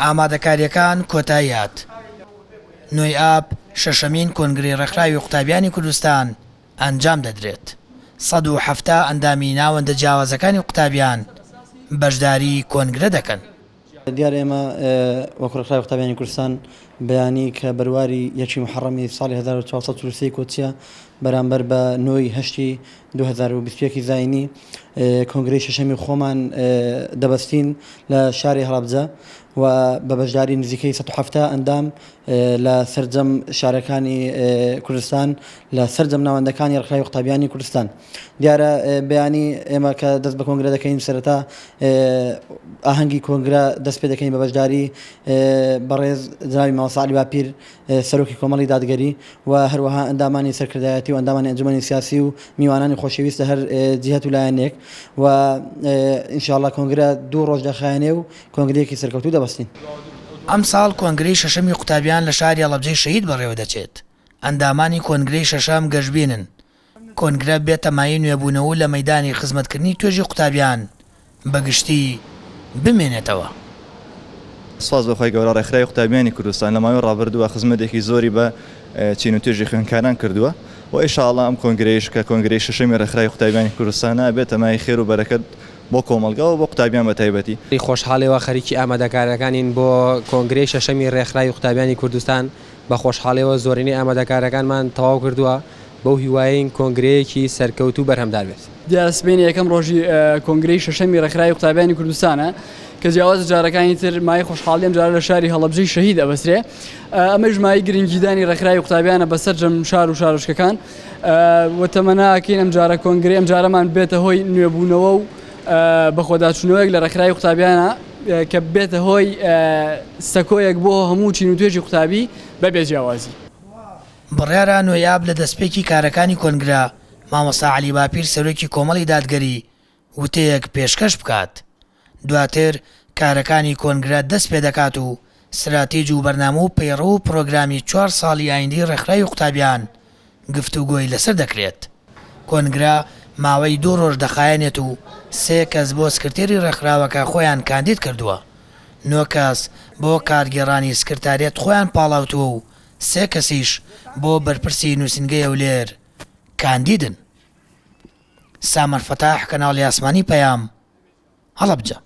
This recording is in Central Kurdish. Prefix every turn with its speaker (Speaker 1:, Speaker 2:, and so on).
Speaker 1: ئامادەکاریەکان کۆتاییات. نوێی ئاب شەشەمین کۆنگرەی ڕێکخراوی قوتابیانی کوردستان ئەنجام دەدرێت. 170 ئەندامی ناوەندە جیاوازەکانی قوتابیان بەشداری کۆنگرە دەکەن.
Speaker 2: دیارە ئێمە وەکو ڕێکخراوی قوتابیانی کوردستان بەیانی کە بەرواری یەکی محەڕەمی ساڵی 1440 کۆچیە بەرامبەر بە 9 2021 زاینی کۆنگرەی شەشەمی خۆمان دەبەستین لە شاری هەڵەبجە و بە بەشداری نزیکەی 170 ئەندام لە سەرجەم شارەکانی کوردستان لە سەرجەم ناوەندەکانی ڕێکخراوی قوتابیانی کوردستان. دیارە بەیانی ئێمە کە دەست بە کۆنگرە دەکەین سەرەتا ئاهەنگی کۆنگرە دەست پێ دەکەین بە بەشداری بەڕێز جنابی مامۆستا عەلی باپیر سەرۆکی کۆمەڵی دادگەری و هەروەها ئەندامانی سەرکردایەتی و ئەندامانی ئەنجومەنی سیاسی و میوانانی خۆشەویست لە هەر جیهەت و لایەنێک و ئینشاءڵڵا کۆنگرە 2 ڕۆژ دەخایەنێ و کۆنگرەیەکی سەرکەوتوو دەبەستین.
Speaker 1: ئەم ساڵ کۆنگرەی شەشەمی قوتابیان لە شاری هەڵەبجەی شەهید بەڕێوە دەچێت. ئەندامانی کۆنگرەی شەشەم گەشتبینن. کۆنگرە بێتە مای نوێبوونەوە لە مەیدانی خزمەتکردنی توێژی قوتابیان بەگشتی بمێنێتەوە.
Speaker 3: سپاس بەخوای گەورە ڕێکخراوی قوتابیانی کوردستان لە ماوەی ڕابردووە خزمەتێکی زۆری بە چین و توێژی خوێندکاران کردووە و ئینشاءڵڵا ئەم کۆنگرەیش کە کۆنگرەی شەشەمی ڕێکخراوی قوتابیانی کوردستانە بێتە مای خێر و بەرەکەت بۆ کۆمەلگا و بۆ قوتابیان بە تایبەتی.
Speaker 4: خۆشحاڵیەوە خەریکی ئامادەکاریەکانین بۆ کۆنگرەی شەشەمی ڕێکخراوی قوتابیانی کوردستان. بە خۆشحاڵیەوە زۆرینەی ئامادەکاریەکانمان تەواو کردووە بەو هیوایین کۆنگرەیەکی سەرکەوتوو بەرهەمدار بێت.
Speaker 5: دیارە سبەینی یەکەم ڕۆژی کۆنگرەی شەشەمی ڕێکخراوی قوتابیانی کوردستانە کە جیاواز جارەکانی تر مای خۆشحاڵی ئەم جارە لە شاری هەڵەبجەی شەهید ئەبەسرێ. ئەمەش مای گرنگیدانی ڕێکخراوی قوتابیانە بەسەر جەم شار و شارۆچکەکان و تەمەناکەین ئەم جارە کۆنگرەی ئەم جارەمان بێتە هۆی نوێبوونەوە و بەخۆداچوونەوەیەک لە ڕێکخراوی قوتابیانە کە بێتە هۆی سەکۆیەک بۆ هەموو چین و توێژی قوتابی بەبێ جیاوازی.
Speaker 1: بڕیارە نوێیاب لە دەستپێکی کارەکانی کۆنگرە مامۆستا عەلی باپیر سەرۆکی کۆمەڵی دادگەری وتەیەک پێشکەش بکات. دواتر کارەکانی کۆنگرە دەست پێ دەکات و استراتیژی و بەرنامە و پەیڕە و پرۆگرامی 4 ساڵی ئایندەی ڕێکخراوی قوتابیان گفتوگۆی لەسەر دەکرێت. کۆنگرە ماوەی 2 ڕۆژ دەخایەنێت و 3 کەس بۆ سکرتێری ڕێکخراوەکە خۆیان کاندید کردووە. 9 کەس بۆ کارگێڕانی سکرتارێت خۆیان پاڵاوتووە و 3 کەسیش بۆ بەرپرسی نووسینگەی ئەولێر کاندیدن. سامەر فەتاح، کەناڵی ئاسمانی پەیام، هەڵەبجە.